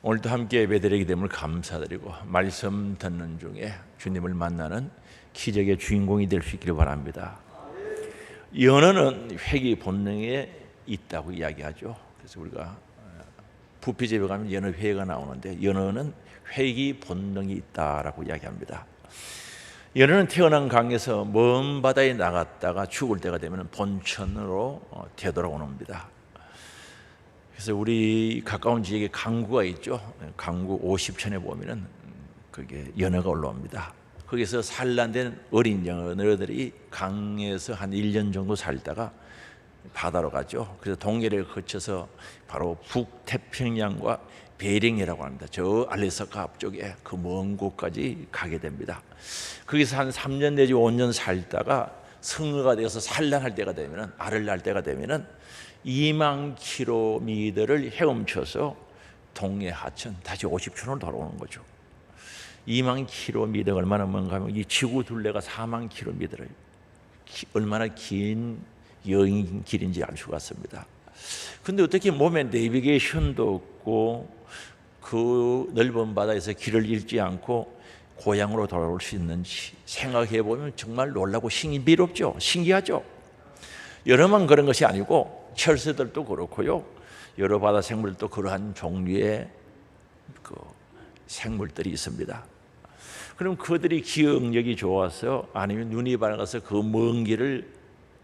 오늘도 함께 예배드리게 됨을 감사드리고 말씀 듣는 중에 주님을 만나는 기적의 주인공이 될 수 있기를 바랍니다. 연어는 회귀 본능에 있다고 이야기하죠. 그래서 우리가 부피제에 가면 연어 회가 나오는데 연어는 회귀 본능이 있다라고 이야기합니다. 연어는 태어난 강에서 먼 바다에 나갔다가 죽을 때가 되면 본천으로 되돌아옵니다. 그래서 우리 가까운 지역에 강구가 있죠. 강구 50천에 보면은 그게 연어가 올라옵니다. 거기서 산란된 어린 연어들이 강에서 한 1년 정도 살다가 바다로 가죠. 그래서 동해를 거쳐서 바로 북태평양과 베링이라고 합니다. 저 알래스카 앞쪽에 그 먼 곳까지 가게 됩니다. 거기서 한 3년 내지 5년 살다가 성어가 되어서 산란할 때가 되면은 알을 낳을 때가 되면은 2만 킬로미터를 헤엄쳐서 동해 하천 다시 50촌으로 돌아오는 거죠. 2만 킬로미터가 얼마나 먼가 하면 이 지구 둘레가 4만 킬로미터를 얼마나 긴 여행 길인지 알 수가 있습니다. 근데 어떻게 몸에 내비게이션도 없고 그 넓은 바다에서 길을 잃지 않고 고향으로 돌아올 수 있는지 생각해 보면 정말 놀라고 신비롭죠. 신기하죠. 여러만 그런 것이 아니고 철새들도 그렇고요. 여러 바다 생물들도 그러한 종류의 생물들이 있습니다. 그럼 그들이 기억력이 좋아서 아니면 눈이 밝아서 그 먼 길을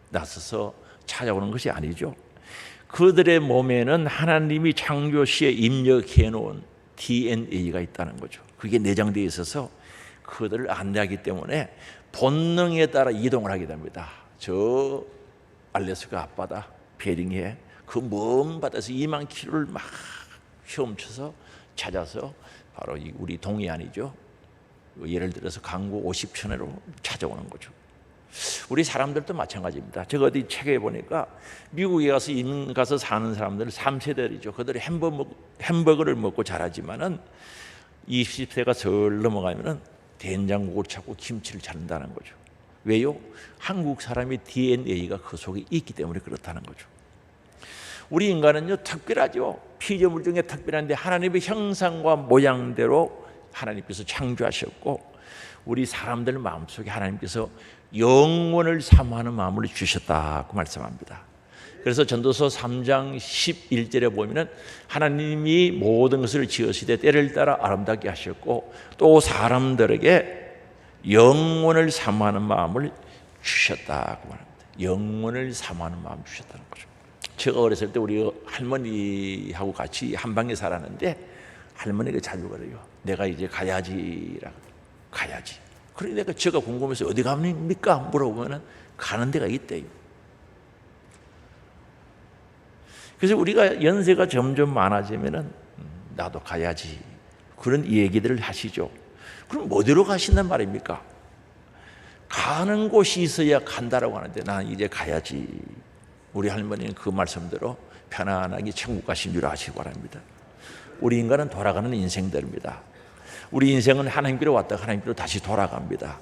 나서서 찾아오는 것이 아니죠. 그들의 몸에는 하나님이 창조 시에 입력해 놓은 DNA가 있다는 거죠. 그게 내장되어 있어서 그들을 안내하기 때문에 본능에 따라 이동을 하게 됩니다. 저 알래스카 앞바다 베링해 그 먼 바다에서 2만 킬로를 막 헤엄쳐서 찾아서 바로 우리 동해안이죠. 예를 들어서 강구 50천회로 찾아오는 거죠. 우리 사람들도 마찬가지입니다. 제가 어디 책에 보니까 미국에 가서 이민 가서 사는 사람들 3세대이죠. 그들이 햄버거를 먹고 자라지만은 20세가 절 넘어가면은 된장국을 찾고 김치를 찾는다는 거죠. 왜요? 한국 사람의 DNA가 그 속에 있기 때문에 그렇다는 거죠. 우리 인간은요 특별하죠. 피조물 중에 특별한데 하나님의 형상과 모양대로 하나님께서 창조하셨고 우리 사람들 마음속에 하나님께서 영원을 사모하는 마음을 주셨다고 말씀합니다. 그래서 전도서 3장 11절에 보면은 하나님이 모든 것을 지으시되 때를 따라 아름답게 하셨고 또 사람들에게 영원을 사모하는 마음을 주셨다고 말합니다. 영원을 사모하는 마음을 주셨다는 거죠. 제가 어렸을 때 우리 할머니하고 같이 한 방에 살았는데 할머니가 자주 그래요. 내가 이제 가야지라고. 가야지. 그러니까 제가 궁금해서 어디 갑니까? 물어보면 가는 데가 있대요. 그래서 우리가 연세가 점점 많아지면은 나도 가야지. 그런 얘기들을 하시죠. 그럼 어디로 가신단 말입니까? 가는 곳이 있어야 간다라고 하는데 나는 이제 가야지. 우리 할머니는 그 말씀대로 편안하게 천국 가신 줄 아시기 바랍니다. 우리 인간은 돌아가는 인생들입니다. 우리 인생은 하나님께로 왔다가 하나님께로 다시 돌아갑니다.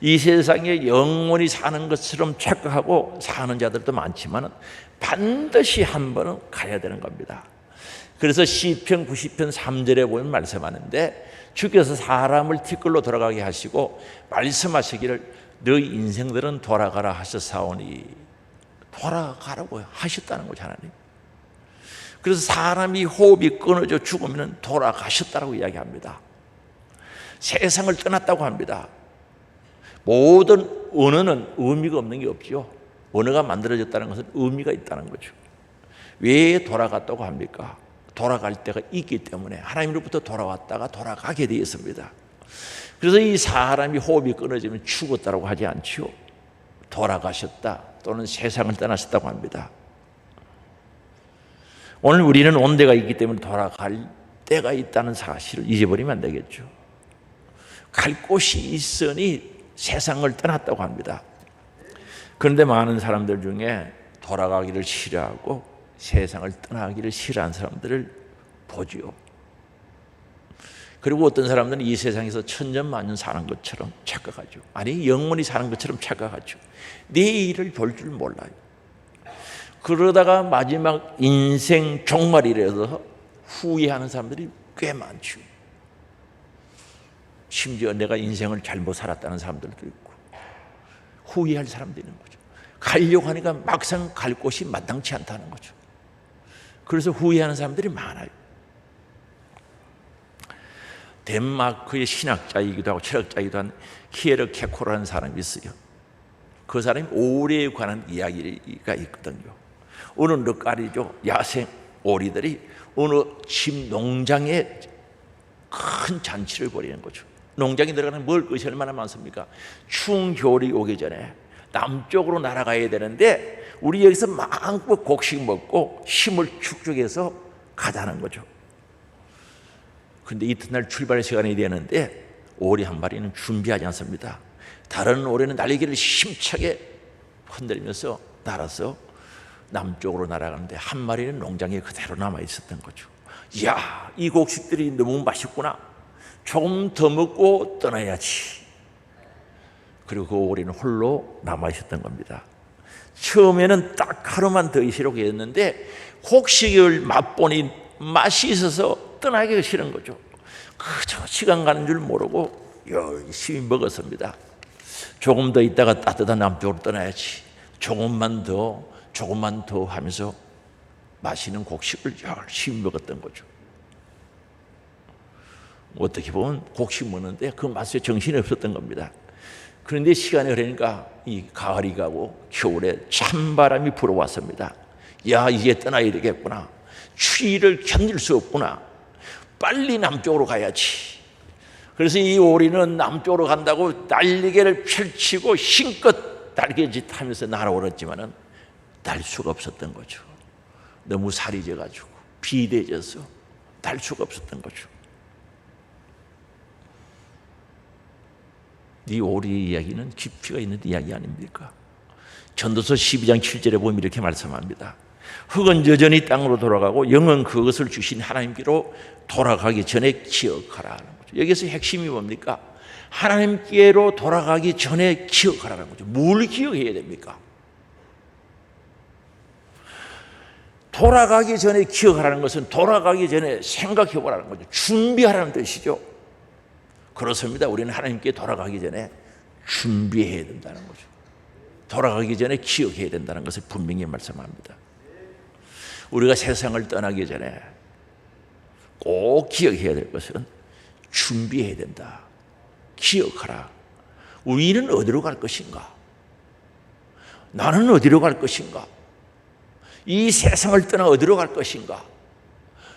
이 세상에 영원히 사는 것처럼 착각하고 사는 자들도 많지만 반드시 한 번은 가야 되는 겁니다. 그래서 시편 90편 3절에 보면 말씀하는데 주께서 사람을 티끌로 돌아가게 하시고 말씀하시기를 너희 인생들은 돌아가라 하셨사오니 돌아가라고 하셨다는 거죠. 하나님. 그래서 사람이 호흡이 끊어져 죽으면 돌아가셨다고 이야기합니다. 세상을 떠났다고 합니다. 모든 언어는 의미가 없는 게 없죠. 언어가 만들어졌다는 것은 의미가 있다는 거죠. 왜 돌아갔다고 합니까? 돌아갈 때가 있기 때문에 하나님으로부터 돌아왔다가 돌아가게 되어 있습니다. 그래서 이 사람이 호흡이 끊어지면 죽었다고 하지 않죠. 돌아가셨다 또는 세상을 떠나셨다고 합니다. 오늘 우리는 온 데가 있기 때문에 돌아갈 때가 있다는 사실을 잊어버리면 안 되겠죠. 갈 곳이 있으니 세상을 떠났다고 합니다. 그런데 많은 사람들 중에 돌아가기를 싫어하고 세상을 떠나기를 싫어하는 사람들을 보지요. 그리고 어떤 사람들은 이 세상에서 천년만년 사는 것처럼 착각하죠. 아니 영원히 사는 것처럼 착각하죠. 내일을 볼 줄 몰라요. 그러다가 마지막 인생 종말이라서 후회하는 사람들이 꽤 많죠. 심지어 내가 인생을 잘못 살았다는 사람들도 있고 후회할 사람도 있는 거죠. 가려고 하니까 막상 갈 곳이 마땅치 않다는 거죠. 그래서 후회하는 사람들이 많아요. 덴마크의 신학자이기도 하고 철학자이기도 한 히에르 케코라는 사람이 있어요. 그 사람이 오리에 관한 이야기가 있거든요. 어느 늑가리죠. 야생 오리들이 어느 집 농장에 큰 잔치를 벌이는 거죠. 농장에 들어가는 먹을 것이 얼마나 많습니까? 추운 겨울이 오기 전에 남쪽으로 날아가야 되는데 우리 여기서 마음껏 곡식 먹고 힘을 축적해서 가자는 거죠. 근데 이튿날 출발 시간이 되는데 오리 한 마리는 준비하지 않습니다. 다른 오리는 날개를 힘차게 흔들면서 날아서 남쪽으로 날아가는데 한 마리는 농장에 그대로 남아 있었던 거죠. 이야, 이 곡식들이 너무 맛있구나. 조금 더 먹고 떠나야지. 그리고 그 오리는 홀로 남아 있었던 겁니다. 처음에는 딱 하루만 더 있으려고 했는데 곡식을 맛보니 맛이 있어서 떠나기가 싫은 거죠. 그저 시간 가는 줄 모르고 열심히 먹었습니다. 조금 더 있다가 따뜻한 남쪽으로 떠나야지. 조금만 더 하면서 맛있는 곡식을 열심히 먹었던 거죠. 어떻게 보면 곡식 먹는데 그 맛에 정신이 없었던 겁니다. 그런데 시간이 흐르니까 이 가을이 가고 겨울에 찬바람이 불어왔습니다. 야, 이제 떠나야 되겠구나. 추위를 견딜 수 없구나. 빨리 남쪽으로 가야지. 그래서 이 오리는 남쪽으로 간다고 날개를 펼치고 힘껏 날개짓 하면서 날아오르지만은 날 수가 없었던 거죠. 너무 살이 져가지고 비대해져서 날 수가 없었던 거죠. 이 오리 이야기는 깊이가 있는 이야기 아닙니까? 전도서 12장 7절에 보면 이렇게 말씀합니다. 흙은 여전히 땅으로 돌아가고 영은 그것을 주신 하나님께로 돌아가기 전에 기억하라는 거죠. 여기서 핵심이 뭡니까? 하나님께로 돌아가기 전에 기억하라는 거죠. 뭘 기억해야 됩니까? 돌아가기 전에 기억하라는 것은 돌아가기 전에 생각해 보라는 거죠. 준비하라는 뜻이죠. 그렇습니다. 우리는 하나님께 돌아가기 전에 준비해야 된다는 거죠. 돌아가기 전에 기억해야 된다는 것을 분명히 말씀합니다. 우리가 세상을 떠나기 전에 꼭 기억해야 될 것은 준비해야 된다. 기억하라. 우리는 어디로 갈 것인가? 나는 어디로 갈 것인가? 이 세상을 떠나 어디로 갈 것인가?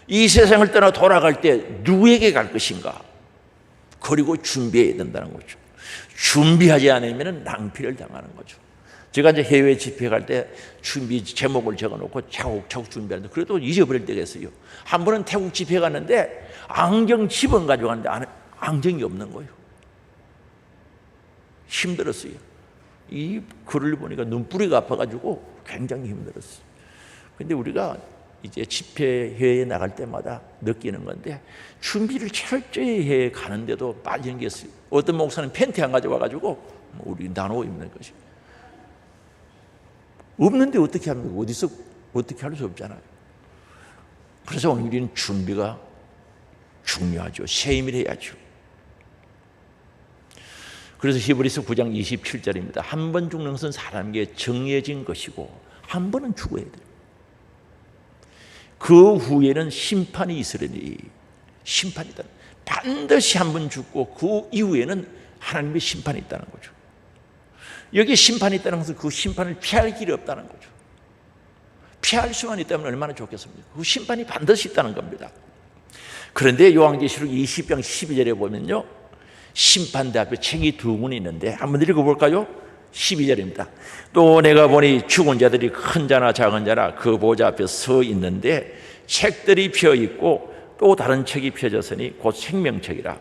이 세상을 떠나 돌아갈 때 누구에게 갈 것인가? 그리고 준비해야 된다는 거죠. 준비하지 않으면 낭비를 당하는 거죠. 제가 이제 해외 집회 갈 때 준비 제목을 적어놓고 차곡차곡 준비하는데 그래도 잊어버릴 때가 있어요. 한 번은 태국 집회 갔는데 안경 10원 가져갔는데 안에 안경이 없는 거예요. 힘들었어요. 이 글을 보니까 눈뿌리가 아파가지고 굉장히 힘들었어요. 근데 우리가 이제 집회회에 나갈 때마다 느끼는 건데 준비를 철저히 해 가는데도 빠지는 게 있어요. 어떤 목사는 팬티 안 가져와가지고 우리 나눠 입는 것이 없는데 어떻게 합니까? 어디서 어떻게 할 수 없잖아요. 그래서 우리는 준비가 중요하죠. 세밀해야죠. 그래서 히브리서 9장 27절입니다. 한 번 죽는 것은 사람에게 정해진 것이고 한 번은 죽어야 돼요. 그 후에는 심판이 있으리니 심판이다. 반드시 한 번 죽고 그 이후에는 하나님의 심판이 있다는 거죠. 여기에 심판이 있다는 것은 그 심판을 피할 길이 없다는 거죠. 피할 수만 있다면 얼마나 좋겠습니까? 그 심판이 반드시 있다는 겁니다. 그런데 요한계시록 20장 12절에 보면요, 심판대 앞에 책이 두 권이 있는데 한번 읽어볼까요? 12절입니다. 또 내가 보니 죽은 자들이 큰 자나 작은 자나 그 보좌 앞에 서 있는데 책들이 펴 있고 또 다른 책이 펴졌으니 곧 생명책이라.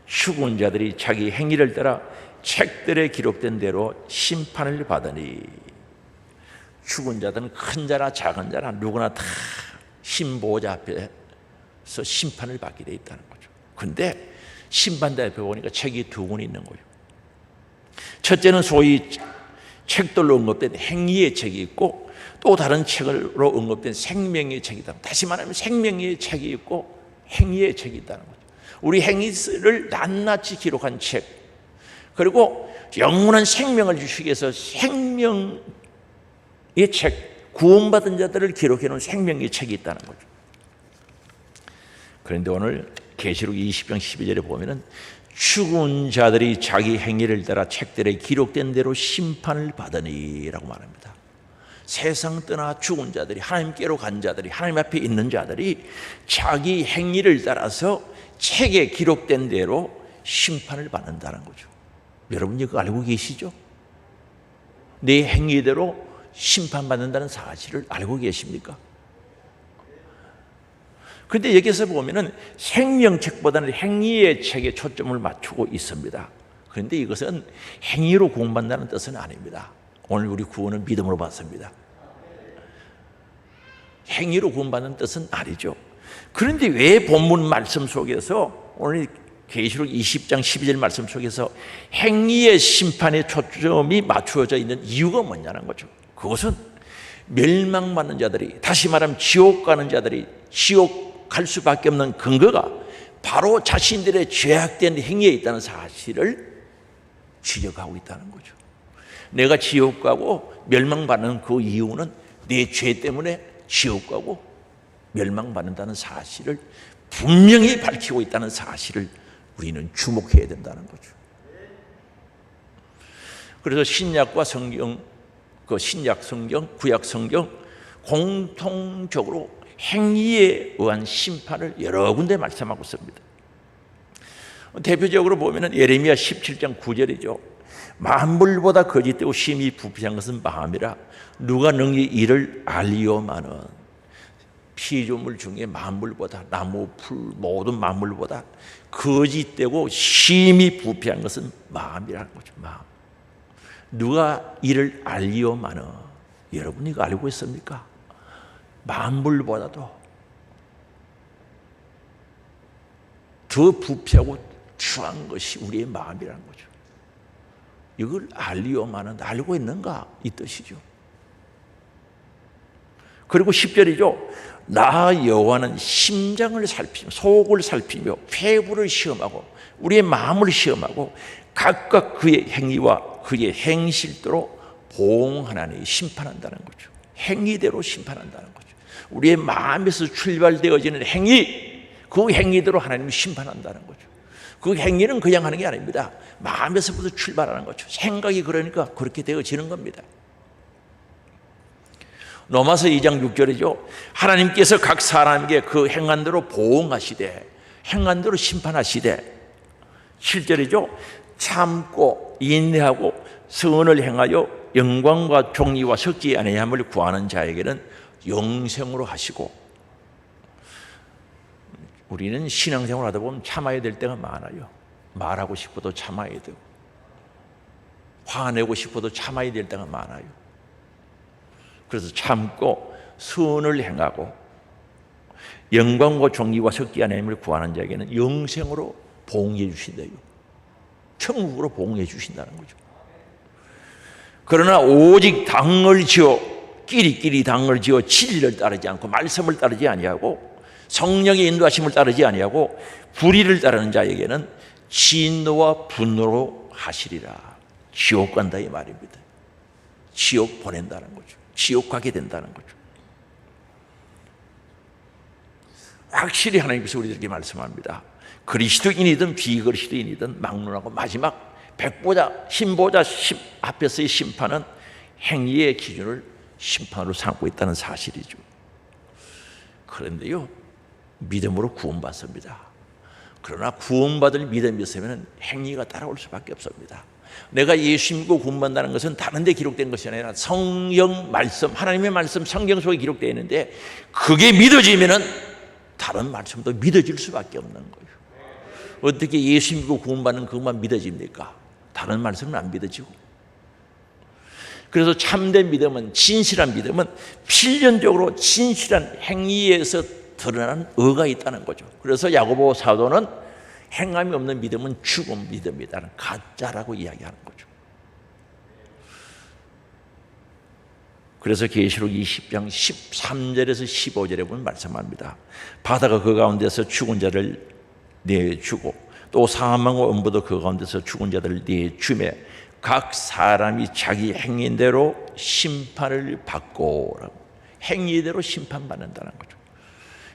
죽은 자들이 자기 행위를 따라 책들에 기록된 대로 심판을 받으니. 죽은 자들은 큰 자나 작은 자나 누구나 다 신보좌 앞에서 심판을 받게 돼 있다는 거죠. 근데 심판대 앞에 보니까 책이 두 권이 있는 거예요. 첫째는 소위 책들로 언급된 행위의 책이 있고 또 다른 책으로 언급된 생명의 책이다. 다시 말하면 생명의 책이 있고 행위의 책이 있다는 거죠. 우리 행위를 낱낱이 기록한 책, 그리고 영원한 생명을 주시기 위해서 생명의 책, 구원받은 자들을 기록해 놓은 생명의 책이 있다는 거죠. 그런데 오늘 계시록 20장 12절에 보면은 죽은 자들이 자기 행위를 따라 책들에 기록된 대로 심판을 받으니라고 말합니다. 세상 떠나 죽은 자들이, 하나님께로 간 자들이, 하나님 앞에 있는 자들이 자기 행위를 따라서 책에 기록된 대로 심판을 받는다는 거죠. 여러분 이거 알고 계시죠? 내 행위대로 심판받는다는 사실을 알고 계십니까? 그런데 여기서 보면은 생명책보다는 행위의 책에 초점을 맞추고 있습니다. 그런데 이것은 행위로 구원받는다는 뜻은 아닙니다. 오늘 우리 구원은 믿음으로 받습니다. 행위로 구원받는 뜻은 아니죠. 그런데 왜 본문 말씀 속에서 오늘 계시록 20장 12절 말씀 속에서 행위의 심판에 초점이 맞추어져 있는 이유가 뭐냐는 거죠. 그것은 멸망받는 자들이, 다시 말하면 지옥 가는 자들이 지옥 갈 수밖에 없는 근거가 바로 자신들의 죄악된 행위에 있다는 사실을 지적하고 있다는 거죠. 내가 지옥 가고 멸망받는 그 이유는 내 죄 때문에 지옥 가고 멸망받는다는 사실을 분명히 밝히고 있다는 사실을 우리는 주목해야 된다는 거죠. 그래서 신약과 성경, 그 신약 성경, 구약 성경 공통적으로 행위에 의한 심판을 여러 군데 말씀하고 있습니다. 대표적으로 보면 예레미야 17장 9절이죠. 만물보다 거짓되고 심히 부패한 것은 마음이라 누가 능히 이를 알리오마는. 피조물 중에 만물보다, 나무, 풀, 모든 만물보다 거짓되고 심히 부패한 것은 마음이라는 거죠. 마음. 누가 이를 알리오마는. 여러분 이거 알고 있습니까? 만물보다도 더 부패하고 추한 것이 우리의 마음이라는 거죠. 이걸 알리오마는 알고 있는가 이 뜻이죠. 그리고 10절이죠. 나 여호와는 심장을 살피며 속을 살피며 폐부를 시험하고 우리의 마음을 시험하고 각각 그의 행위와 그의 행실대로 보응하나니 심판한다는 거죠. 행위대로 심판한다는 거죠. 우리의 마음에서 출발되어지는 행위, 그 행위대로 하나님이 심판한다는 거죠. 그 행위는 그냥 하는 게 아닙니다. 마음에서부터 출발하는 거죠. 생각이 그러니까 그렇게 되어지는 겁니다. 로마서 2장 6절이죠. 하나님께서 각 사람에게 그 행한대로 보응하시되 행한대로 심판하시되. 7절이죠. 참고 인내하고 선을 행하여 영광과 종리와 섞지 아니함을 구하는 자에게는 영생으로 하시고. 우리는 신앙생활 하다 보면 참아야 될 때가 많아요. 말하고 싶어도 참아야 되고 화내고 싶어도 참아야 될 때가 많아요. 그래서 참고 선을 행하고 영광과 존귀와 섞지 아니함을 구하는 자에게는 영생으로 보응해 주신대요. 천국으로 보응해 주신다는 거죠. 그러나 오직 당을 지어 끼리끼리 당을 지어 진리를 따르지 않고 말씀을 따르지 아니하고 성령의 인도하심을 따르지 아니하고 불의를 따르는 자에게는 진노와 분노로 하시리라. 지옥 간다 이 말입니다. 지옥 보낸다는 거죠. 지옥 가게 된다는 거죠. 확실히 하나님께서 우리들에게 말씀합니다. 그리스도인이든 비그리스도인이든 막론하고 마지막 백보자, 신보자 앞에서의 심판은 행위의 기준을 심판으로 삼고 있다는 사실이죠. 그런데요, 믿음으로 구원받습니다. 그러나 구원받을 믿음이 있으면 행위가 따라올 수밖에 없습니다. 내가 예수 믿고 구원받는다는 것은 다른 데 기록된 것이 아니라 성경 말씀, 하나님의 말씀, 성경 속에 기록되어 있는데 그게 믿어지면은 다른 말씀도 믿어질 수밖에 없는 거예요. 어떻게 예수 믿고 구원받는 그것만 믿어집니까? 다른 말씀은 안 믿어지고. 그래서 참된 믿음은, 진실한 믿음은 필연적으로 진실한 행위에서 드러나는 의가 있다는 거죠. 그래서 야고보 사도는 행함이 없는 믿음은 죽은 믿음이다는, 가짜라고 이야기하는 거죠. 그래서 계시록 20장 13절에서 15절에 보면 말씀합니다. 바다가 그 가운데서 죽은 자를 내주고 또 사망과 음부도 그 가운데서 죽은 자들을 내주매 각 사람이 자기 행위대로 심판을 받고, 행위대로 심판받는다는 거죠.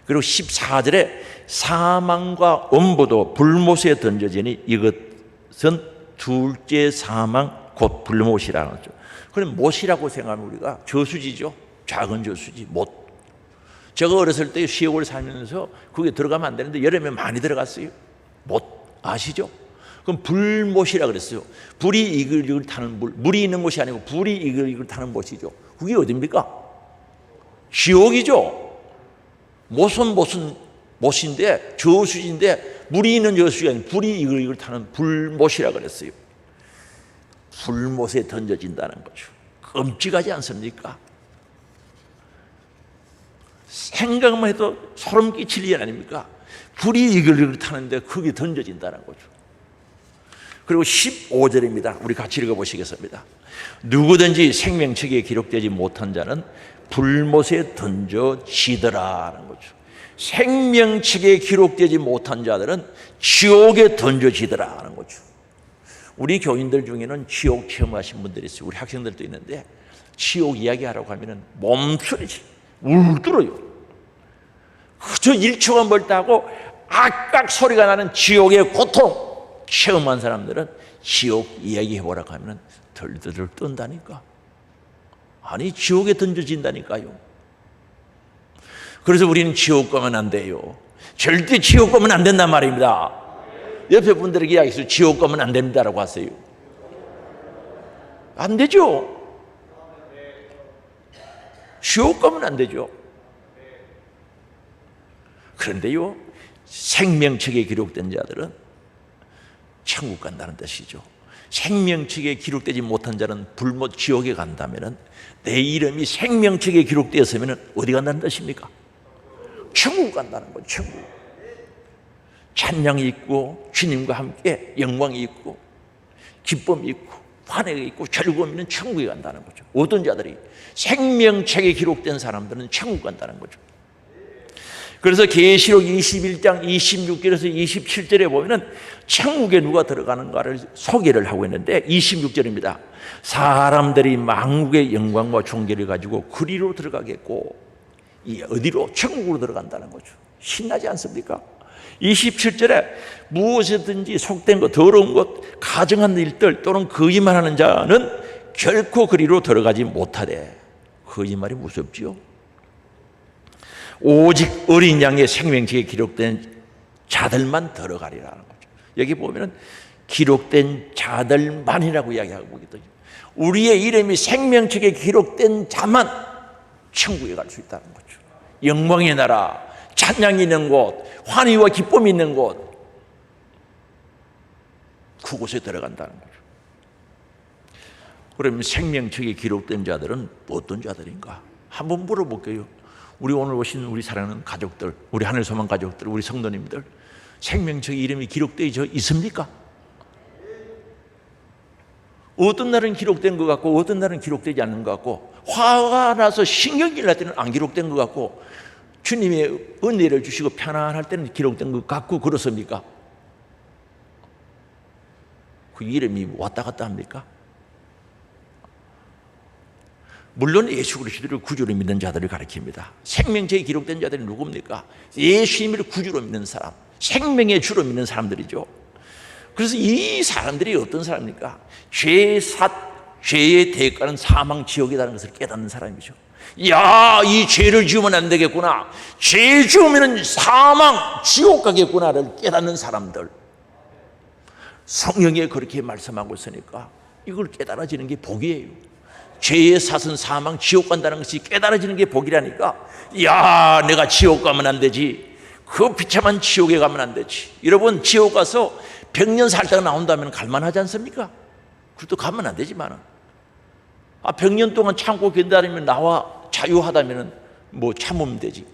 그리고 14절에 사망과 음부도 불못에 던져지니 이것은 둘째 사망 곧 불못이라는 거죠. 그럼 못이라고 생각하면 우리가 저수지죠. 작은 저수지, 못. 제가 어렸을 때 시골 살면서 그게 들어가면 안 되는데 여름에 많이 들어갔어요. 못 아시죠? 그럼 불못이라 그랬어요. 불이 이글이글 타는 물, 물이 있는 곳이 아니고 불이 이글이글 타는 못이죠. 그게 어디입니까? 지옥이죠. 못은 못인데 저수지인데 물이 있는 저수지가 아니고 불이 이글이글 타는 불못이라 그랬어요. 불못에 던져진다는 거죠. 끔찍하지 않습니까? 생각만 해도 소름 끼칠 일 아닙니까? 불이 이글이글 타는데 거기 던져진다는 거죠. 그리고 15절입니다. 우리 같이 읽어보시겠습니다. 누구든지 생명책에 기록되지 못한 자는 불못에 던져지더라는 거죠. 생명책에 기록되지 못한 자들은 지옥에 던져지더라는 거죠. 우리 교인들 중에는 지옥 체험하신 분들이 있어요. 우리 학생들도 있는데 지옥 이야기하라고 하면 몸소리 울들어요. 그저 1초가 멀다 하고 악악 소리가 나는 지옥의 고통 체험한 사람들은 지옥 이야기해보라고 하면 덜덜 떤다니까. 아니 지옥에 던져진다니까요. 그래서 우리는 지옥 가면 안 돼요. 절대 지옥 가면 안 된단 말입니다. 옆에 분들에게 이야기해서 지옥 가면 안 됩니다라고 하세요. 안 되죠. 지옥 가면 안 되죠. 그런데요, 생명책에 기록된 자들은 천국 간다는 뜻이죠. 생명책에 기록되지 못한 자는 불못 지옥에 간다면 내 이름이 생명책에 기록되었으면 어디 간다는 뜻입니까? 천국 간다는 거죠. 천국. 찬양이 있고 주님과 함께 영광이 있고 기쁨이 있고 환혜가 있고 즐거움이 있는 천국에 간다는 거죠. 어떤 자들이 생명책에 기록된 사람들은 천국 간다는 거죠. 그래서 계시록 21장 26절에서 27절에 보면은 천국에 누가 들어가는가를 소개를 하고 있는데 26절입니다. 사람들이 만국의 영광과 존귀를 가지고 그리로 들어가겠고, 이 어디로? 천국으로 들어간다는 거죠. 신나지 않습니까? 27절에 무엇이든지 속된 것, 더러운 것, 가증한 일들 또는 거짓말하는 자는 결코 그리로 들어가지 못하되. 거짓말이 무섭지요. 오직 어린 양의 생명책에 기록된 자들만 들어가리라는 거죠. 여기 보면은 기록된 자들만이라고 이야기하고 있거든요. 우리의 이름이 생명책에 기록된 자만 천국에 갈 수 있다는 거죠. 영광의 나라, 찬양이 있는 곳, 환희와 기쁨이 있는 곳, 그곳에 들어간다는 거죠. 그러면 생명책에 기록된 자들은 어떤 자들인가? 한번 물어볼게요. 우리 오늘 오신 우리 사랑하는 가족들, 우리 하늘소망 가족들, 우리 성도님들, 생명책에 이름이 기록되어 있습니까? 어떤 날은 기록된 것 같고 어떤 날은 기록되지 않는 것 같고, 화가 나서 신경질 날 때는 안 기록된 것 같고, 주님의 은혜를 주시고 편안할 때는 기록된 것 같고, 그렇습니까? 그 이름이 왔다 갔다 합니까? 물론 예수 그리스도를 구주로 믿는 자들을 가리킵니다. 생명책에 기록된 자들이 누굽니까? 예수님을 구주로 믿는 사람, 생명의 주로 믿는 사람들이죠. 그래서 이 사람들이 어떤 사람입니까? 죄의 대가는 사망 지옥이라는 것을 깨닫는 사람이죠. 야, 이 죄를 지으면 안 되겠구나, 죄 지으면 사망 지옥 가겠구나를 깨닫는 사람들. 성령이 그렇게 말씀하고 있으니까 이걸 깨달아지는 게 복이에요. 죄의 삿은 사망 지옥 간다는 것이 깨달아지는 게 복이라니까. 야, 내가 지옥 가면 안 되지, 그 비참한 지옥에 가면 안 되지. 여러분, 지옥 가서 100년 살다가 나온다면 갈만하지 않습니까? 그것도 가면 안 되지만, 100년 동안 참고 견디다니면 나와 자유하다면 뭐 참으면 되지.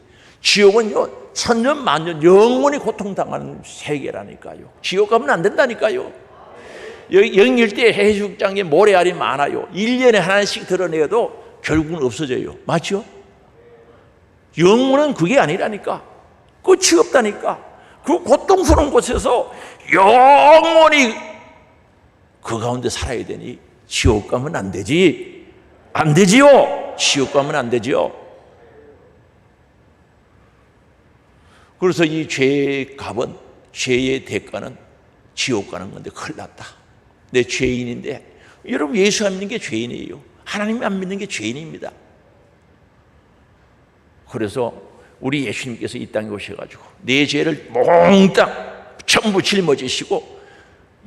지옥은요, 천년 만년 영원히 고통당하는 세계라니까요. 지옥 가면 안 된다니까요. 영일대 해수욕장에 모래알이 많아요. 1년에 하나씩 드러내도 결국은 없어져요. 맞죠? 영원은 그게 아니라니까. 끝이 없다니까. 그 고통스러운 곳에서 영원히 그 가운데 살아야 되니 지옥 가면 안 되지. 안 되지요. 지옥 가면 안 되지요. 그래서 이 죄의 값은, 죄의 대가는 지옥 가는 건데 큰일 났다. 내 죄인인데. 여러분, 예수 안 믿는 게 죄인이에요. 하나님 안 믿는 게 죄인입니다. 그래서 우리 예수님께서 이 땅에 오셔가지고 내 죄를 몽땅 전부 짊어지시고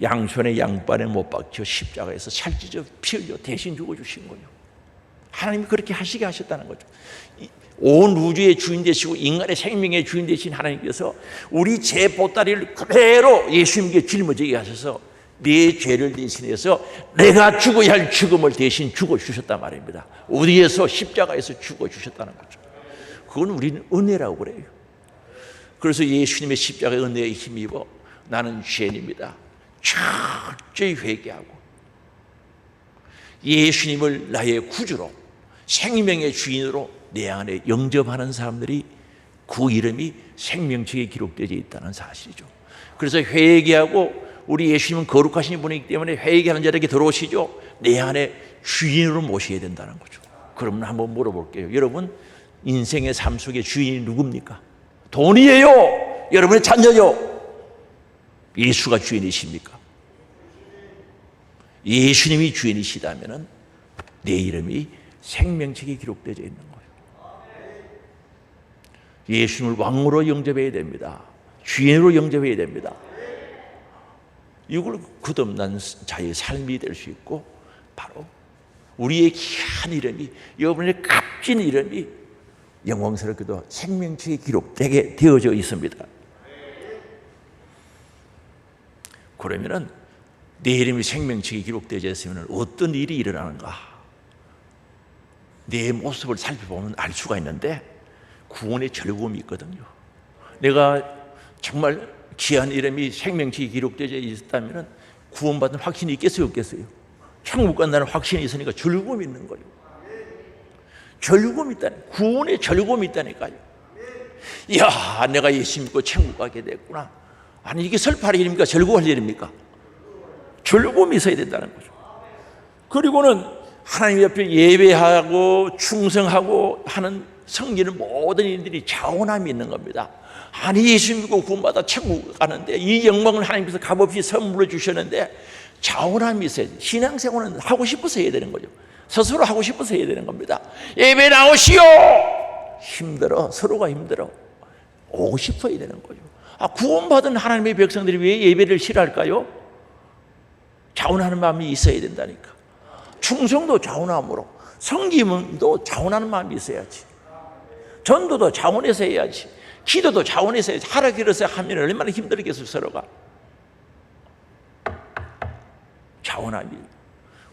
양손에 양발에 못 박혀 십자가에서 살찌져 피 흘려 대신 죽어주신 거예요. 하나님이 그렇게 하시게 하셨다는 거죠. 온 우주의 주인 되시고 인간의 생명의 주인 되신 하나님께서 우리 죄 보따리를 그대로 예수님께 짊어지게 하셔서 내 죄를 대신해서 내가 죽어야 할 죽음을 대신 죽어주셨단 말입니다. 어디에서? 십자가에서 죽어주셨다는 거죠. 그건 우리는 은혜라고 그래요. 그래서 예수님의 십자가의 은혜에 힘입어 나는 죄인입니다. 철저히 회개하고 예수님을 나의 구주로 생명의 주인으로 내 안에 영접하는 사람들이 그 이름이 생명책에 기록되어 있다는 사실이죠. 그래서 회개하고 우리 예수님은 거룩하신 분이기 때문에 회개하는 자에게 들어오시죠. 내 안에 주인으로 모셔야 된다는 거죠. 그러면 한번 물어볼게요. 여러분, 인생의 삶 속에 주인이 누굽니까? 돈이에요? 여러분의 자녀요? 예수가 주인이십니까? 예수님이 주인이시다면 내 이름이 생명책에 기록되어 있는 거예요. 예수님을 왕으로 영접해야 됩니다. 주인으로 영접해야 됩니다. 이걸 거듭난 자의 삶이 될 수 있고, 바로 우리의 귀한 이름이, 여러분의 값진 이름이 영광스럽게도 생명책에 기록되게 되어져 있습니다. 그러면은 내 이름이 생명책에 기록되어져 있으면 어떤 일이 일어나는가? 내 모습을 살펴보면 알 수가 있는데 구원의 즐거움이 있거든요. 내가 정말 귀한 이름이 생명책에 기록되어져 있다면 구원받은 확신이 있겠어요, 없겠어요? 천국 간다는 확신이 있으니까 즐거움이 있는 거예요. 즐거움이 있다니, 구원의 즐거움이 있다니까요. 이야, 내가 예수 믿고 천국 가게 됐구나. 아니, 이게 슬퍼할 일입니까? 즐거워할 일입니까? 즐거움이 있어야 된다는 거죠. 그리고는 하나님 옆에 예배하고 충성하고 하는 섬기는 모든 일들이 자원함이 있는 겁니다. 아니, 예수 믿고 구원받아 천국 가는데 이 영광을 하나님께서 값없이 선물로 주셨는데 자원함이 있어야지. 신앙생활은 하고 싶어서 해야 되는 거죠. 스스로 하고 싶어서 해야 되는 겁니다. 예배 나오시오! 힘들어. 서로가 힘들어. 오고 싶어 해야 되는 거죠. 구원받은 하나님의 백성들이 왜 예배를 싫어할까요? 자원하는 마음이 있어야 된다니까. 충성도 자원함으로, 섬김도 자원하는 마음이 있어야지. 전도도 자원해서 해야지. 기도도 자원해서 해야지. 하라 길어서 하면 얼마나 힘들겠어요, 서로가. 자원함이.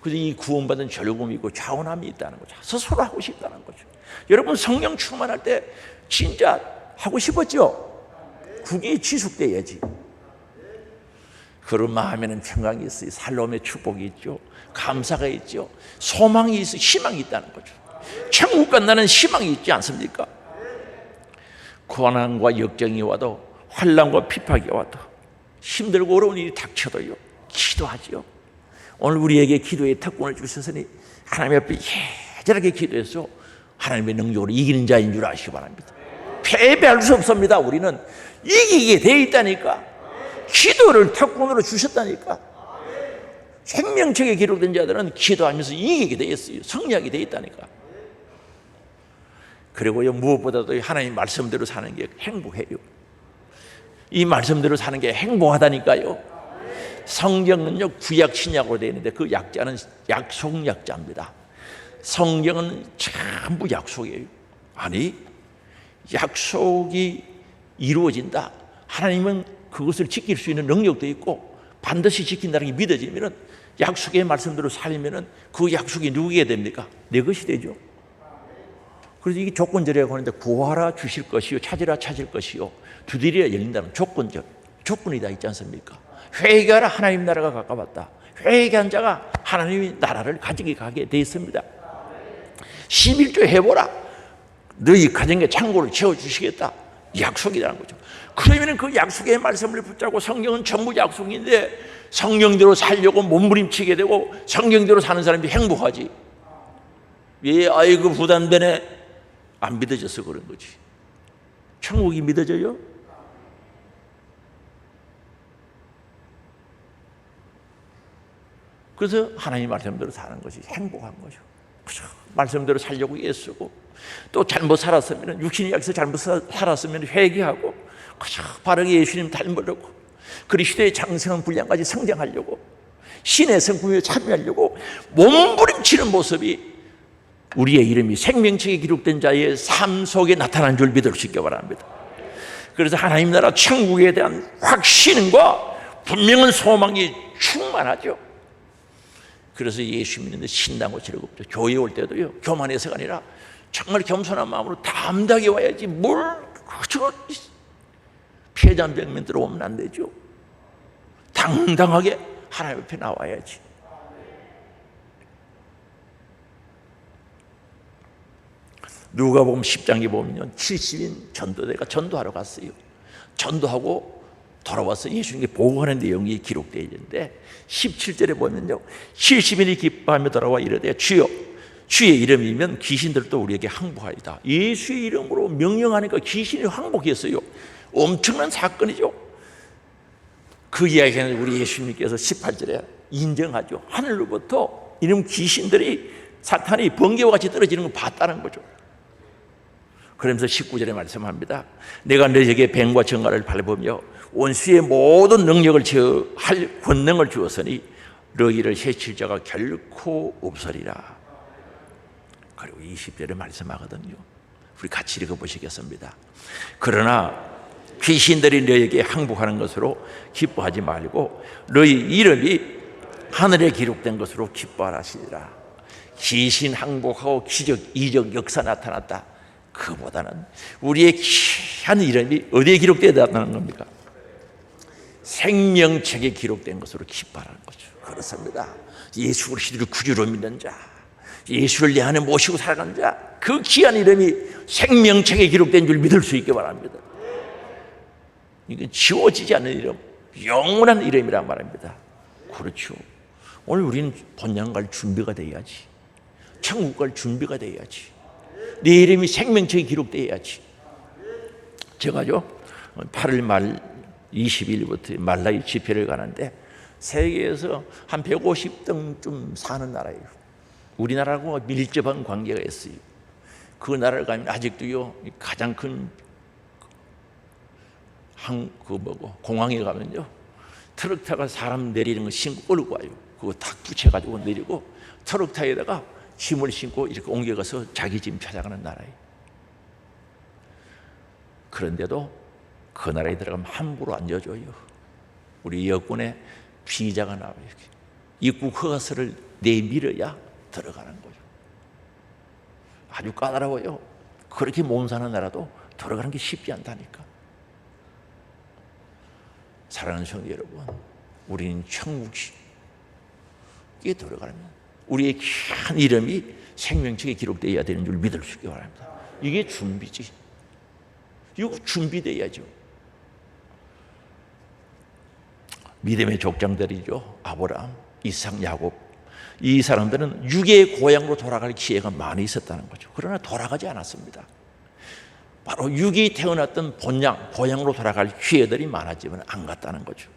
그래서 이 구원받은 즐거움이 있고 자원함이 있다는 거죠. 스스로 하고 싶다는 거죠. 여러분, 성령 충만할 때 진짜 하고 싶었죠? 그게 지속돼야지. 그런 마음에는 평강이 있어요. 살로움의 축복이 있죠. 감사가 있죠. 소망이 있어요. 희망이 있다는 거죠. 천국 간다는 희망이 있지 않습니까? 고난과 역정이 와도, 환난과 핍박이 와도, 힘들고 어려운 일이 닥쳐도요, 기도하지요. 오늘 우리에게 기도의 특권을 주셨으니 하나님 앞에 예절하게 기도해서 하나님의 능력으로 이기는 자인 줄 아시기 바랍니다. 패배할 수 없습니다. 우리는 이기게 돼 있다니까. 기도를 특권으로 주셨다니까. 생명책에 기록된 자들은 기도하면서 이기게 돼 있어요. 승리하게 돼 있다니까. 그리고요, 무엇보다도 하나님 말씀대로 사는 게 행복해요. 이 말씀대로 사는 게 행복하다니까요. 성경은요, 구약 신약으로 되어 있는데 그 약자는 약속 약자입니다. 성경은 전부 약속이에요. 아니, 약속이 이루어진다. 하나님은 그것을 지킬 수 있는 능력도 있고 반드시 지킨다는 게 믿어지면 약속의 말씀대로 살면 그 약속이 누구에게 됩니까? 내 것이 되죠. 그래서 이게 조건절이라고 하는데 구하라 주실 것이요, 찾으라 찾을 것이요, 두드리라 열린다는 조건적, 조건이 다 있지 않습니까? 회개하라, 하나님 나라가 가까웠다. 회개한 자가 하나님의 나라를 가지게 가게 되어 있습니다. 11조 해보라. 너희 가정의 창고를 채워주시겠다. 약속이라는 거죠. 그러면 그 약속의 말씀을 붙잡고, 성경은 전부 약속인데 성경대로 살려고 몸부림치게 되고 성경대로 사는 사람이 행복하지. 왜 아이고 부담되네? 안 믿어져서 그런 거지. 천국이 믿어져요? 그래서 하나님 말씀대로 사는 것이 행복한 거죠. 그죠? 말씀대로 살려고 애쓰고, 또 잘못 살았으면, 육신의 약에서 잘못 살았으면 회개하고, 그죠? 바르게 예수님 닮으려고, 그리스도의 장성한 분량까지 성장하려고, 신의 성품에 참여하려고 몸부림치는 모습이 우리의 이름이 생명책에 기록된 자의 삶 속에 나타난 줄 믿을 수 있기 바랍니다. 그래서 하나님 나라 천국에 대한 확신과 분명한 소망이 충만하죠. 그래서 예수 믿는데 신나고 즐겁죠. 교회 올 때도요, 교만해서가 아니라 정말 겸손한 마음으로 담대하게 와야지. 뭘 그저 폐잔병면 들어오면 안 되죠. 당당하게 하나님 앞에 나와야지. 누가복음 10장에 보면 70인 전도대가 전도하러 갔어요. 전도하고 돌아와서 예수님께 보고하는 내용이 기록되어 있는데 17절에 보면요, 70인이 기뻐하며 돌아와 이르되 주여, 주의 이름이면 귀신들도 우리에게 항복하리다. 예수의 이름으로 명령하니까 귀신이 항복했어요. 엄청난 사건이죠. 그 이야기는 우리 예수님께서 18절에 인정하죠. 하늘로부터 이런 귀신들이, 사탄이 번개와 같이 떨어지는 걸 봤다는 거죠. 그러면서 19절에 말씀합니다. 내가 너에게 뱀과 정갈을 밟으며 원수의 모든 능력을 제어할 권능을 주었으니 너희를 해칠 자가 결코 없으리라. 그리고 20절에 말씀하거든요. 우리 같이 읽어보시겠습니다. 그러나 귀신들이 너에게 항복하는 것으로 기뻐하지 말고 너희 이름이 하늘에 기록된 것으로 기뻐하라 하시리라. 귀신 항복하고 기적, 이적, 역사 나타났다. 그보다는 우리의 귀한 이름이 어디에 기록되어 나타나는 겁니까? 생명책에 기록된 것으로 기뻐하라는 거죠. 그렇습니다. 예수 그리스도를 구주로 믿는 자, 예수를 내 안에 모시고 살아가는 자, 그 귀한 이름이 생명책에 기록된 줄 믿을 수 있게 바랍니다. 이건 지워지지 않는 이름, 영원한 이름이란 말입니다. 그렇죠. 오늘 우리는 본향 갈 준비가 돼야지. 천국 갈 준비가 돼야지. 내 이름이 생명책에 기록돼야지. 제가요 8월 말 20일부터 말라위 집회를 가는데 세계에서 한 150등쯤 사는 나라예요. 우리나라하고 밀접한 관계가 있어요. 그 나라를 가면 아직도요, 가장 큰 공항에 가면요, 트럭 타가 사람 내리는 거 신고 끌고 와요. 그거 탁 붙여가지고 내리고 트럭 타에다가 짐을 신고 이렇게 옮겨가서 자기 짐 찾아가는 나라예요. 그런데도 그 나라에 들어가면 함부로 안 여줘요. 우리 여권에 비자가 나와요. 입국 허가서를 내밀어야 들어가는 거죠. 아주 까다로워요. 그렇게 몸 사는 나라도 들어가는 게 쉽지 않다니까. 사랑하는 성도 여러분, 우리는 천국에 들어가려면 우리의 귀한 이름이 생명책에 기록되어야 되는 줄 믿을 수 있기 바랍니다. 이게 준비지. 이거 준비돼야죠. 믿음의 족장들이죠. 아브라함, 이삭, 야곱. 이 사람들은 육의 고향으로 돌아갈 기회가 많이 있었다는 거죠. 그러나 돌아가지 않았습니다. 바로 육이 태어났던 본향, 고향으로 돌아갈 기회들이 많았지만 안 갔다는 거죠.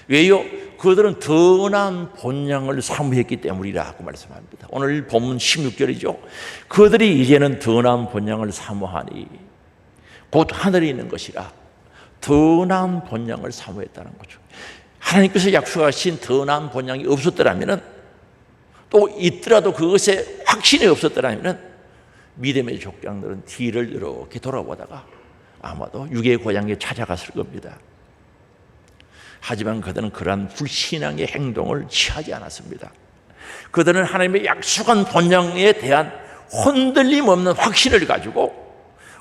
왜요? 그들은 더 나은 본향을 사모했기 때문이라고 말씀합니다. 오늘 본문 16절이죠. 그들이 이제는 더 나은 본향을 사모하니 곧 하늘에 있는 것이라. 더 나은 본향을 사모했다는 거죠. 하나님께서 약속하신 더 나은 본향이 없었더라면, 또 있더라도 그것에 확신이 없었더라면 믿음의 족장들은 뒤를 이렇게 돌아보다가 아마도 육의 고향에 찾아갔을 겁니다. 하지만 그들은 그러한 불신앙의 행동을 취하지 않았습니다. 그들은 하나님의 약속한 본향에 대한 흔들림 없는 확신을 가지고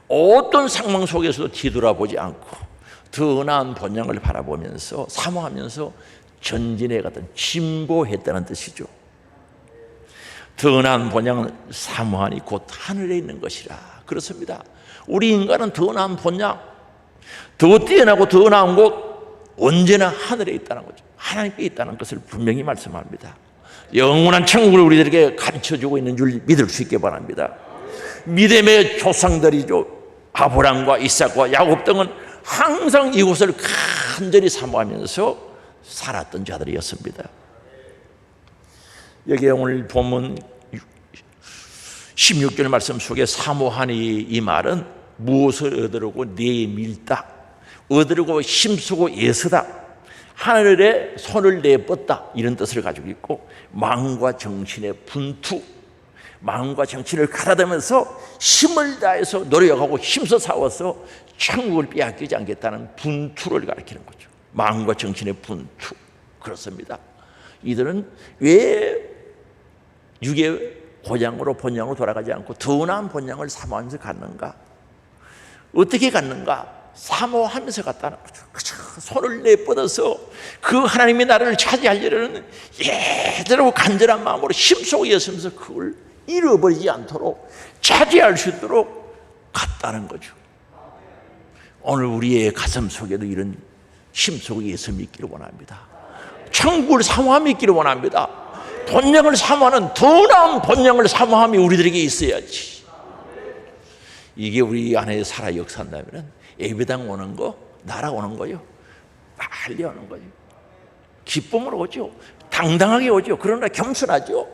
어떤 상황 속에서도 뒤돌아보지 않고 더 나은 본향을 바라보면서 사모하면서 전진해 갔던, 진보했다는 뜻이죠. 더 나은 본향은 사모하니 곧 하늘에 있는 것이라. 그렇습니다. 우리 인간은 더 나은 본향, 더 뛰어나고 더 나은 곳, 언제나 하늘에 있다는 거죠. 하나님께 있다는 것을 분명히 말씀합니다. 영원한 천국을 우리들에게 가르쳐주고 있는 줄 믿을 수 있게 바랍니다. 믿음의 조상들이죠. 아브라함과 이삭과 야곱 등은 항상 이곳을 간절히 사모하면서 살았던 자들이었습니다. 여기 오늘 본문 16절 말씀 속에 사모하니 이 말은 무엇을 얻으려고 내밀다, 얻으려고 힘쓰고 애쓰다, 하늘에 손을 내뻗다, 이런 뜻을 가지고 있고, 마음과 정신의 분투, 마음과 정신을 가다듬으면서 힘을 다해서 노력하고 힘써 싸워서 천국을 빼앗기지 않겠다는 분투를 가리키는 거죠. 마음과 정신의 분투. 그렇습니다. 이들은 왜 육의 고향으로 본향으로 돌아가지 않고 더 나은 본향을 사모하면서 갔는가? 어떻게 갔는가? 사모하면서 갔다는 거죠. 그쵸? 손을 내뻗어서 그 하나님의 나라를 차지하려는 예대로 간절한 마음으로 힘쓰고 애쓰면서 그걸 잃어버리지 않도록 차지할 수 있도록 갔다는 거죠. 오늘 우리의 가슴 속에도 이런 힘쓰고 애씀이 있기를 원합니다. 천국을 사모함이 있기를 원합니다. 본향을 사모하는 더 나은 본향을 사모함이 우리들에게 있어야지. 이게 우리 안에 살아 역사한다면 예배당 오는 거, 날아오는 거요, 빨리 오는 거죠. 기쁨으로 오죠. 당당하게 오죠. 그러나 겸손하죠.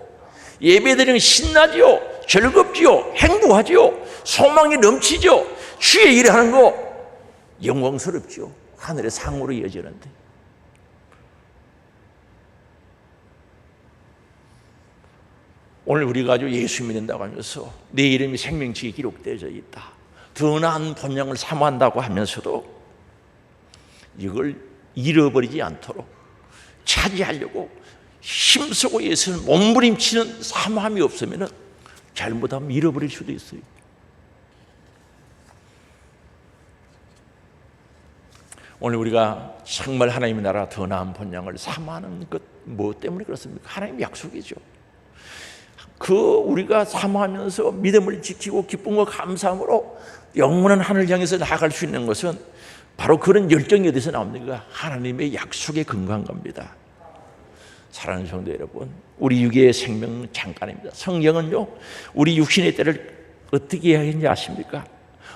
예배드리는 신나죠. 즐겁죠. 행복하죠. 소망이 넘치죠. 주의 일을 하는 거 영광스럽죠. 하늘의 상으로 이어지는데, 오늘 우리가 아주 예수 믿는다고 하면서 내 이름이 생명책에 기록되어 있다, 더 나은 본향을 사모한다고 하면서도 이걸 잃어버리지 않도록 차지하려고 힘쓰고 애쓰는 몸부림치는 사모함이 없으면 잘못하면 잃어버릴 수도 있어요. 오늘 우리가 정말 하나님의 나라 더 나은 본향을 사모하는 것, 뭐 때문에 그렇습니까? 하나님의 약속이죠. 그 우리가 사모하면서 믿음을 지키고 기쁨과 감사함으로 영원한 하늘을 향해서 나아갈 수 있는 것은 바로 그런 열정이 어디서 나옵니까? 하나님의 약속에 근거한 겁니다. 사랑하는 성도 여러분, 우리 육의 생명은 잠깐입니다. 성경은요, 우리 육신의 때를 어떻게 이야기했는지 아십니까?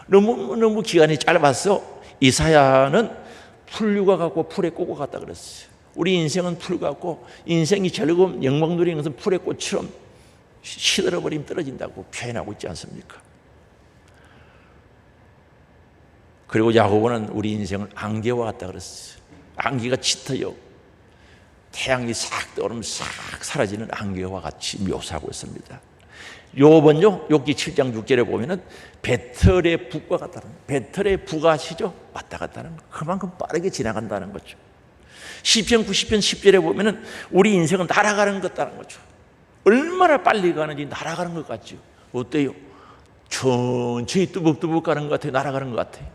너무 기간이 짧아서 이사야는 풀류가 같고 풀의 꽃과 같다 그랬어요. 우리 인생은 풀 같고, 인생이 즐거움 영광 누리는 것은 풀의 꽃처럼 시들어버리면 떨어진다고 표현하고 있지 않습니까? 그리고 야고보는 우리 인생을 안개와 같다 그랬어요. 안개가 짙어요. 태양이 싹 떠오르면 싹 사라지는 안개와 같이 묘사하고 있습니다. 욥은요, 욥기 7장 6절에 보면은 배틀의 북과 같다는, 배틀의 북 아시죠? 왔다 갔다는 거, 그만큼 빠르게 지나간다는 거죠. 시편 90편 10절에 보면은 우리 인생은 날아가는 것 같다는 거죠. 얼마나 빨리 가는지 날아가는 것 같죠. 어때요? 천천히 뚜벅뚜벅 가는 것 같아요? 날아가는 것 같아요?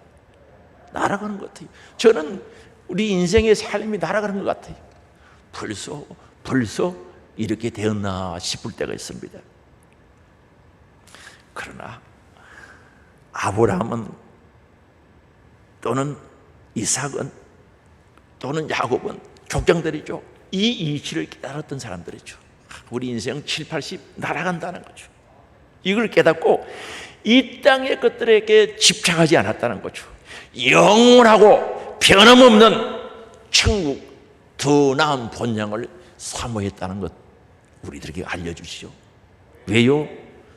날아가는 것 같아요. 저는 우리 인생의 삶이 날아가는 것 같아요. 벌써 이렇게 되었나 싶을 때가 있습니다. 그러나 아브라함은, 또는 이삭은, 또는 야곱은 족장들이죠. 이 이치를 깨달았던 사람들이죠. 우리 인생 7, 80 날아간다는 거죠. 이걸 깨닫고 이 땅의 것들에게 집착하지 않았다는 거죠. 영원하고 변함없는 천국, 더 나은 본향을 사모했다는 것 우리들에게 알려주시죠. 왜요?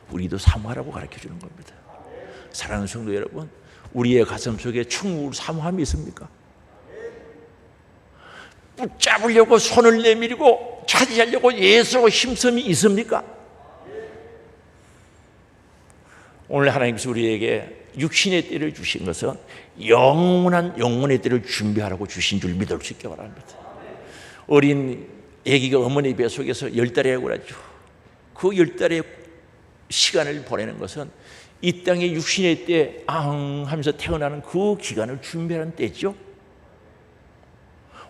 우리도 사모하라고 가르쳐주는 겁니다. 사랑하는 성도 여러분, 우리의 가슴 속에 천국을 사모함이 있습니까? 붙잡으려고 손을 내밀고 차지하려고 애쓰고 힘씀이 있습니까? 오늘 하나님께서 우리에게 육신의 때를 주신 것은 영원한 영혼의 때를 준비하라고 주신 줄 믿을 수 있기 바랍니다. 어린 아기가 어머니 뱃속에서 10달이라고 그러죠. 그 10달의 시간을 보내는 것은 이 땅의 육신의 때 하면서 태어나는 그 기간을 준비하는 때죠.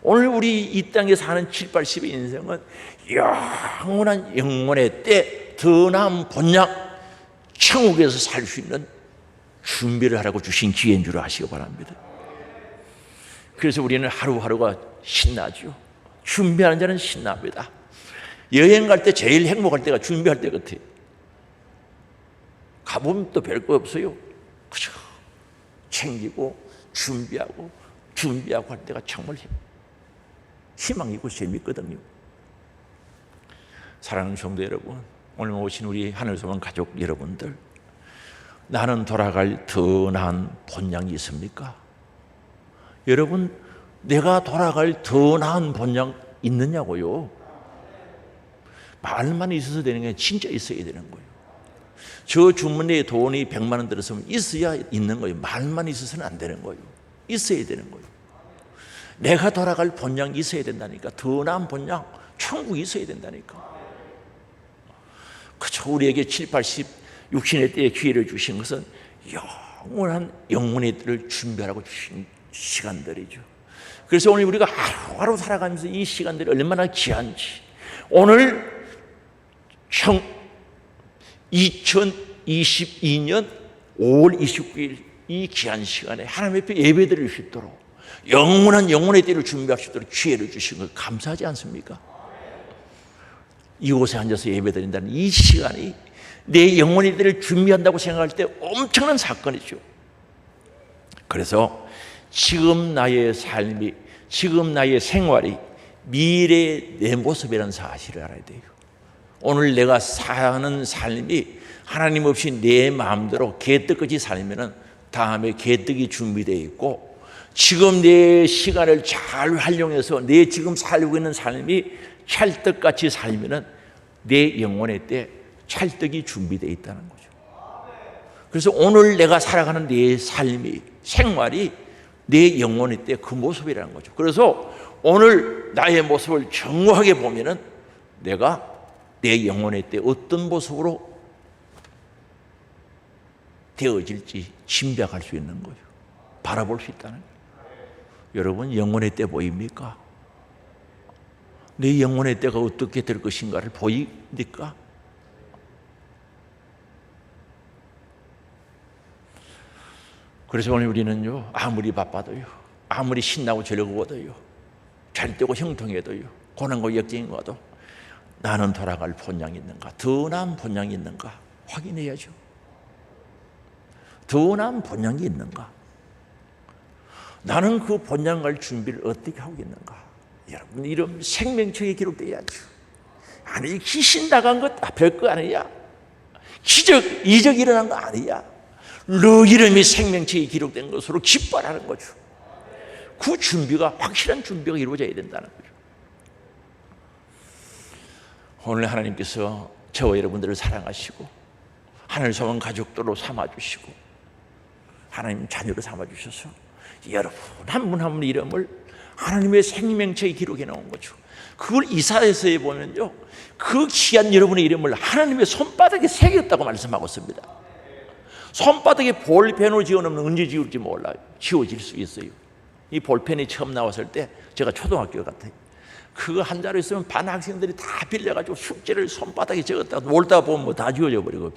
오늘 우리 이 땅에 사는 7, 80의 인생은 영원한 영혼의 때, 더 나은 본향 천국에서 살 수 있는 준비를 하라고 주신 기회인 줄 아시기 바랍니다. 그래서 우리는 하루하루가 신나죠. 준비하는 자는 신납니다. 여행 갈 때 제일 행복할 때가 준비할 때 같아요. 가보면 또 별거 없어요. 그죠? 챙기고 준비하고 할 때가 정말 희망이고 재밌거든요. 사랑하는 성도 여러분, 오늘 오신 우리 하늘소망 가족 여러분들, 나는 돌아갈 더 나은 본향이 있습니까? 여러분, 내가 돌아갈 더 나은 본향 있느냐고요? 말만 있어서 되는 게 진짜 있어야 되는 거예요. 저 주머니에 돈이 100만 원 들었으면 있어야 있는 거예요. 말만 있어서는 안 되는 거예요. 있어야 되는 거예요. 내가 돌아갈 본향이 있어야 된다니까. 더 나은 본향, 천국이 있어야 된다니까. 그저 우리에게 7, 80, 60의 때에 기회를 주신 것은 영원한 영혼의 때를 준비하라고 주신 시간들이죠. 그래서 오늘 우리가 하루하루 살아가면서 이 시간들이 얼마나 귀한지, 오늘 2022년 5월 29일 이 귀한 시간에 하나님 앞에 예배드릴 수 있도록 영원한 영혼의 때를 준비할 수 있도록 기회를 주신 걸 감사하지 않습니까? 이곳에 앉아서 예배드린다는 이 시간이 내 영혼의 때를 준비한다고 생각할 때 엄청난 사건이죠. 그래서 지금 나의 삶이, 지금 나의 생활이 미래의 내 모습이라는 사실을 알아야 돼요. 오늘 내가 사는 삶이 하나님 없이 내 마음대로 개떡같이 살면 다음에 개떡이 준비되어 있고, 지금 내 시간을 잘 활용해서 내 지금 살고 있는 삶이 찰떡같이 살면 내 영혼의 때 찰떡이 준비되어 있다는 거죠. 그래서 오늘 내가 살아가는 내 삶이, 생활이 내 영혼의 때 그 모습이라는 거죠. 그래서 오늘 나의 모습을 정확하게 보면은 내가 내 영혼의 때 어떤 모습으로 되어질지 짐작할 수 있는 거예요. 바라볼 수 있다는 거예요. 여러분, 영혼의 때 보입니까? 내 영혼의 때가 어떻게 될 것인가를 보입니까? 그래서 오늘 우리는요, 아무리 바빠도요, 아무리 신나고 즐거워도요, 잘 되고 형통해도요, 고난과 역경이 와도 나는 돌아갈 본향이 있는가, 더 나은 본향이 있는가 확인해야죠. 더 나은 본향이 있는가, 나는 그 본향 갈 준비를 어떻게 하고 있는가. 여러분, 이름 생명책에 기록돼야죠. 아니, 귀신 나간 것 별거 아니야. 이적 일어난 거 아니야. 너 이름이 생명책에 기록된 것으로 기뻐하는 거죠. 그 준비가, 확실한 준비가 이루어져야 된다는 거죠. 오늘 하나님께서 저와 여러분들을 사랑하시고 하늘소망 가족들로 삼아주시고 하나님 자녀로 삼아주셔서 여러분 한 분 한 분 이름을 하나님의 생명책에 기록해 놓은 거죠. 그걸 이사야서에 보면요, 그 귀한 여러분의 이름을 하나님의 손바닥에 새겼다고 말씀하고 있습니다. 손바닥에 볼펜으로 지어놓으면 언제 지울지 몰라요. 지워질 수 있어요. 이 볼펜이 처음 나왔을 때 제가 초등학교 같아요. 그거 한 자루 있으면 반 학생들이 다 빌려가지고 숙제를 손바닥에 적었다가 놀다 보면 뭐 다 지워져 버리고,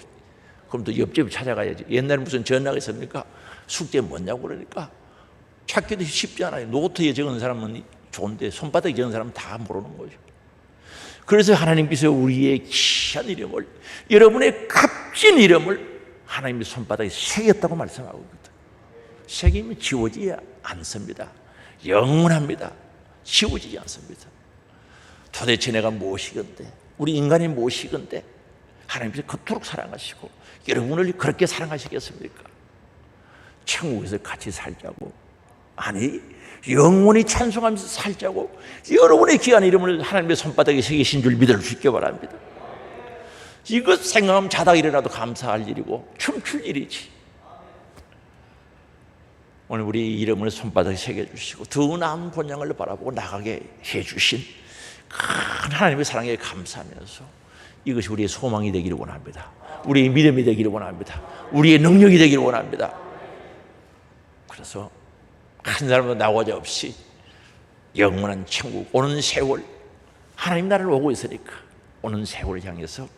그럼 또 옆집 찾아가야지. 옛날에 무슨 전화가 있습니까? 숙제 뭐냐고 그러니까 찾기도 쉽지 않아요. 노트에 적은 사람은 좋은데 손바닥에 적은 사람은 다 모르는 거죠. 그래서 하나님께서 우리의 귀한 이름을, 여러분의 값진 이름을 하나님의 손바닥에 새겼다고 말씀하고 있거든요. 새기면 지워지지 않습니다. 영원합니다. 지워지지 않습니다. 도대체 내가 무엇이건데, 우리 인간이 무엇이건데 하나님께서 그토록 사랑하시고 여러분을 그렇게 사랑하시겠습니까? 천국에서 같이 살자고, 아니 영원히 찬송하면서 살자고 여러분의 귀한 이름을 하나님의 손바닥에 새기신 줄 믿을 수 있기 바랍니다. 이것 생각하면 자다 일어나도 감사할 일이고 춤출 일이지. 오늘 우리 이름을 손바닥에 새겨주시고 더 나은 본향을 바라보고 나가게 해주신 큰 하나님의 사랑에 감사하면서 이것이 우리의 소망이 되기를 원합니다. 우리의 믿음이 되기를 원합니다. 우리의 능력이 되기를 원합니다. 그래서 한 사람도 나오자 없이 영원한 천국, 오는 세월, 하나님 나라를 오고 있으니까 오는 세월을 향해서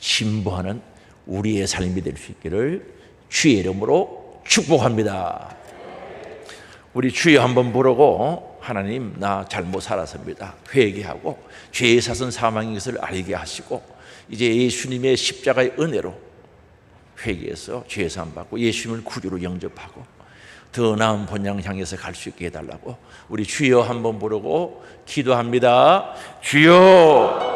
진보하는 우리의 삶이 될 수 있기를 주의 이름으로 축복합니다. 우리 주여 한번 부르고 하나님 나 잘못 살았습니다 회개하고 죄의 사선 사망인 것을 알게 하시고 이제 예수님의 십자가의 은혜로 회개해서 죄 사함 받고 예수님을 구주로 영접하고 더 나은 본향 향해서 갈 수 있게 해달라고 우리 주여 한번 부르고 기도합니다. 주여